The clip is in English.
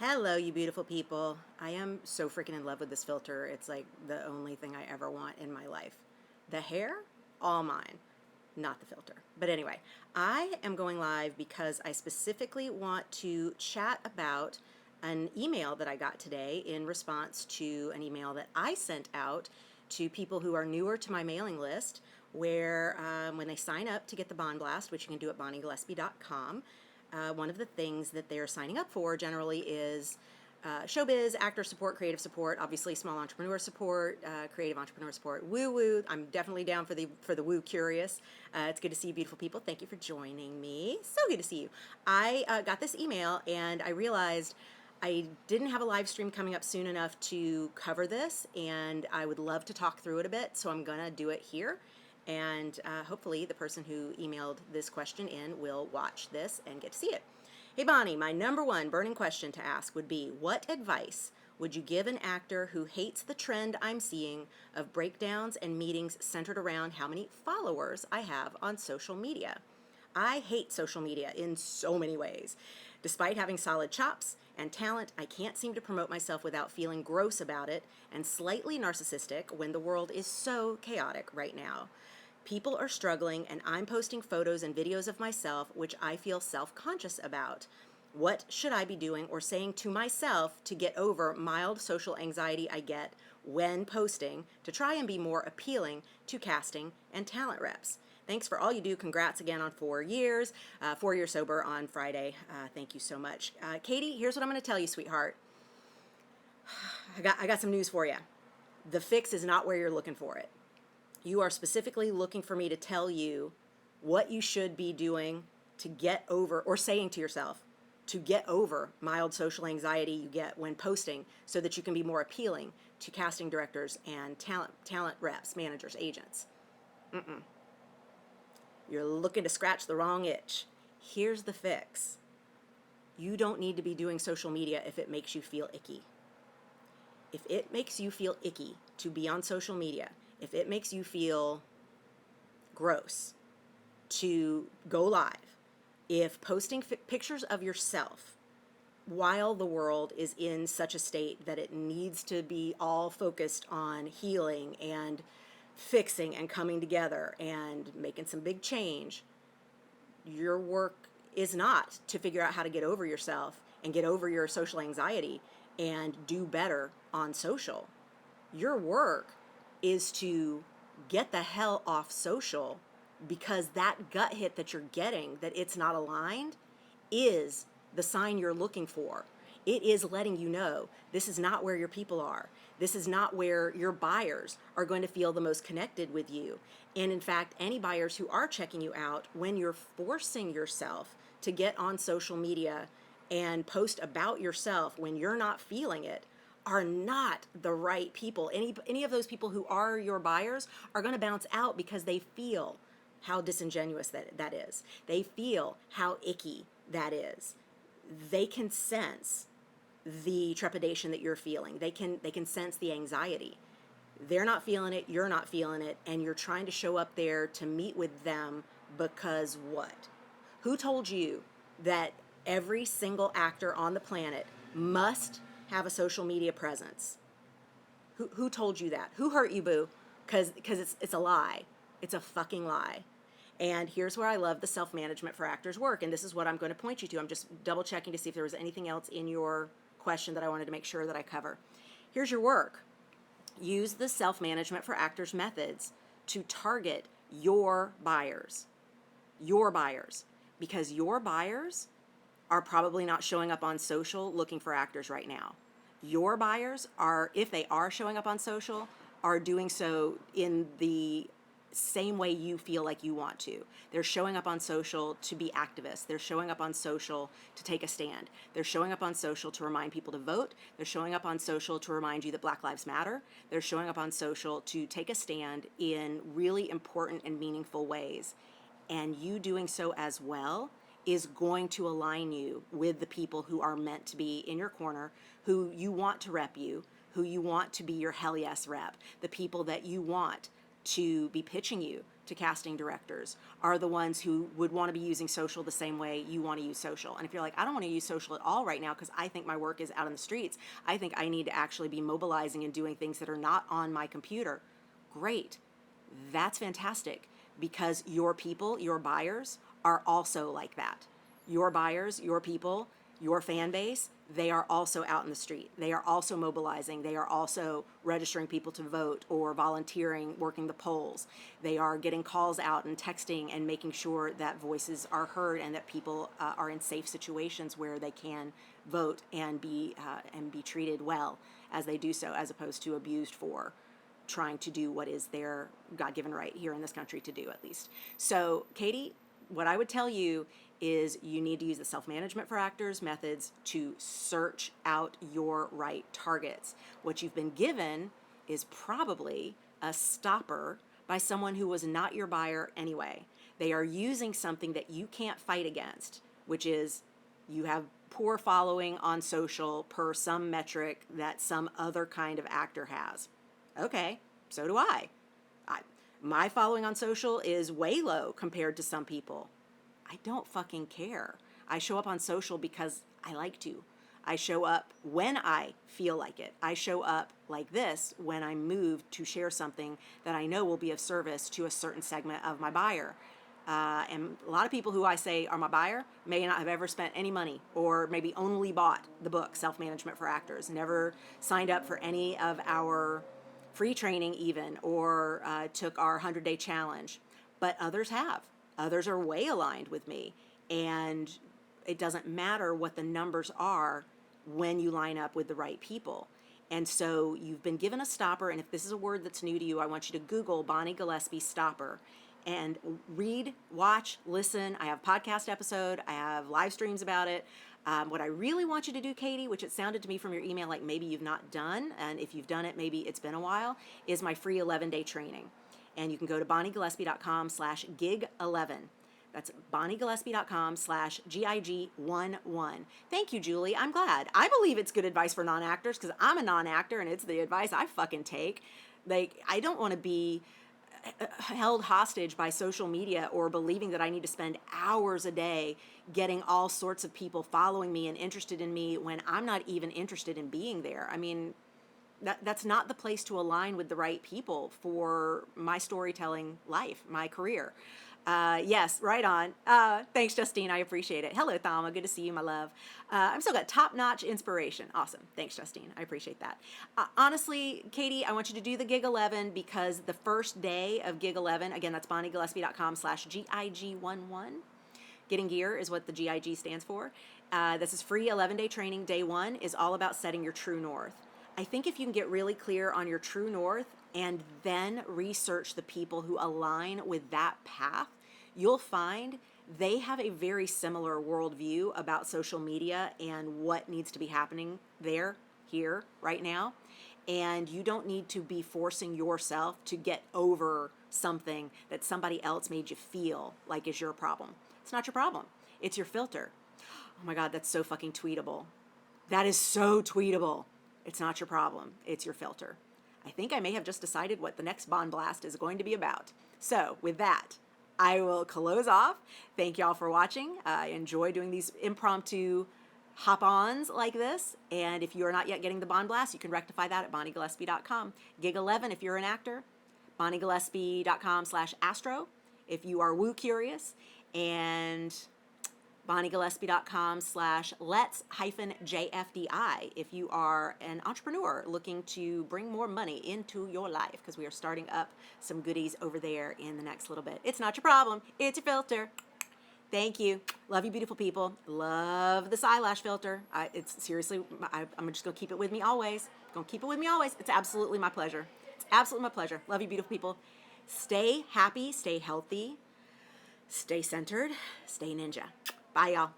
Hello, you beautiful people. I am so freaking in love with this filter. It's like the only thing I ever want in my life. The hair, all mine, not the filter. But anyway, I am going live because I specifically want to chat about an email that I got today in response to an email that I sent out to people who are newer to my mailing list, where when they sign up to get the Bond Blast, which you can do at bonniegillespie.com, one of the things that they're signing up for generally is showbiz, actor support, creative support, obviously small entrepreneur support, creative entrepreneur support, woo woo. I'm definitely down for the woo curious. It's good to see you, beautiful people. Thank you for joining me. So good to see you. I got this email and I realized I didn't have a live stream coming up soon enough to cover this, and I would love to talk through it a bit, so I'm gonna do it here. And hopefully the person who emailed this question in will watch this and get to see it. Hey Bonnie, my number one burning question to ask would be, what advice would you give an actor who hates the trend I'm seeing of breakdowns and meetings centered around how many followers I have on social media? I hate social media in so many ways. Despite having solid chops and talent, I can't seem to promote myself without feeling gross about it and slightly narcissistic when the world is so chaotic right now. People are struggling, and I'm posting photos and videos of myself, which I feel self-conscious about. What should I be doing or saying to myself to get over mild social anxiety I get when posting to try and be more appealing to casting and talent reps? Thanks for all you do. Congrats again on 4 years. 4 years sober on Friday. Thank you so much. Katie, here's what I'm going to tell you, sweetheart. I got some news for you. The fix is not where you're looking for it. You are specifically looking for me to tell you what you should be doing to get over, or saying to yourself, to get over mild social anxiety you get when posting so that you can be more appealing to casting directors and talent reps, managers, agents. You're looking to scratch the wrong itch. Here's the fix. You don't need to be doing social media if it makes you feel icky. If it makes you feel icky to be on social media, if it makes you feel gross to go live, if posting pictures of yourself while the world is in such a state that it needs to be all focused on healing and fixing and coming together and making some big change, your work is not to figure out how to get over yourself and get over your social anxiety and do better on social. Your work is to get the hell off social, because that gut hit that you're getting, that it's not aligned, is the sign you're looking for. It is letting you know this is not where your people are. This is not where your buyers are going to feel the most connected with you. And in fact, any buyers who are checking you out, when you're forcing yourself to get on social media and post about yourself when you're not feeling it, are not the right people. Any of those people who are your buyers are going to bounce out because they feel how disingenuous that is. They feel how icky that is. They can sense the trepidation that you're feeling. They can sense the anxiety. They're not feeling it, you're not feeling it, and you're trying to show up there to meet with them because what? Who told you that every single actor on the planet must have a social media presence? Who told you that? Who hurt you, boo? Because it's a lie. It's a fucking lie. And here's where I love the self-management for actors work, and this is what I'm going to point you to. I'm just double checking to see if there was anything else in your question that I wanted to make sure that I cover. Here's your work. Use the self-management for actors methods to target your buyers. Your buyers. Because your buyers are probably not showing up on social looking for actors right now. Your buyers are, if they are showing up on social, are doing so in the same way you feel like you want to. They're showing up on social to be activists. They're showing up on social to take a stand. They're showing up on social to remind people to vote. They're showing up on social to remind you that Black Lives Matter. They're showing up on social to take a stand in really important and meaningful ways. And you doing so as well is going to align you with the people who are meant to be in your corner, who you want to rep you, who you want to be your hell yes rep, the people that you want to be pitching you to to casting directors are the ones who would want to be using social the same way you want to use social. And if you're like, I don't want to use social at all right now because I think my work is out in the streets, I think I need to actually be mobilizing and doing things that are not on my computer. Great. That's fantastic, because your people, your buyers, are also like that. Your buyers, your people, your fan base, they are also out in the street. They are also mobilizing. They are also registering people to vote or volunteering, working the polls. They are getting calls out and texting and making sure that voices are heard and that people are in safe situations where they can vote and be treated well as they do so, as opposed to abused for trying to do what is their God-given right here in this country to do, at least. So, Katie, what I would tell you is you need to use the self-management for actors methods to search out your right targets. What you've been given is probably a stopper by someone who was not your buyer anyway. They are using something that you can't fight against, which is you have poor following on social per some metric that some other kind of actor has. Okay, so do I. My following on social is way low compared to some people. I don't fucking care. I show up on social because I like to. I show up when I feel like it. I show up like this when I'm moved to share something that I know will be of service to a certain segment of my buyer. And a lot of people who I say are my buyer may not have ever spent any money, or maybe only bought the book, Self-Management for Actors, never signed up for any of our free training even, or took our 100-day challenge. But others have. Others are way aligned with me. And it doesn't matter what the numbers are when you line up with the right people. And so you've been given a stopper, and if this is a word that's new to you, I want you to Google Bonnie Gillespie stopper and read, watch, listen. I have a podcast episode. I have live streams about it. What I really want you to do, Katie, which it sounded to me from your email like maybe you've not done, and if you've done it, maybe it's been a while, is my free 11-day training. And you can go to bonniegillespie.com/gig11. That's bonniegillespie.com/GIG11. Thank you, Julie. I'm glad. I believe it's good advice for non-actors because I'm a non-actor and it's the advice I fucking take. Like, I don't want to be held hostage by social media or believing that I need to spend hours a day getting all sorts of people following me and interested in me when I'm not even interested in being there. I mean, that's not the place to align with the right people for my storytelling life, my career. Yes, right on. Thanks, Justine. I appreciate it. Hello, Thama. Good to see you, my love. I'm still got top-notch inspiration. Awesome. Thanks, Justine. I appreciate that. Honestly, Katie, I want you to do the Gig 11 because the first day of Gig 11, again, that's bonniegillespie.com/GIG11. Getting gear is what the GIG stands for. This is free 11-day training. Day one is all about setting your true north. I think if you can get really clear on your true north and then research the people who align with that path, you'll find they have a very similar worldview about social media and what needs to be happening there, here, right now. And you don't need to be forcing yourself to get over something that somebody else made you feel like is your problem. It's not your problem. It's your filter. Oh my God, that's so fucking tweetable. That is so tweetable. It's not your problem. It's your filter. I think I may have just decided what the next Bond Blast is going to be about. So with that, I will close off. Thank y'all for watching. I enjoy doing these impromptu hop-ons like this. And if you're not yet getting the Bond Blast, you can rectify that at bonniegillespie.com. Gig 11 if you're an actor. bonniegillespie.com/astro if you are woo curious. And bonniegillespie.com/let's-JFDI if you are an entrepreneur looking to bring more money into your life, because we are starting up some goodies over there in the next little bit. It's not your problem. It's your filter. Thank you. Love you, beautiful people. Love this eyelash filter. It's seriously, I'm just going to keep it with me always. Going to keep it with me always. It's absolutely my pleasure. It's absolutely my pleasure. Love you, beautiful people. Stay happy. Stay healthy. Stay centered. Stay ninja. Bye, y'all.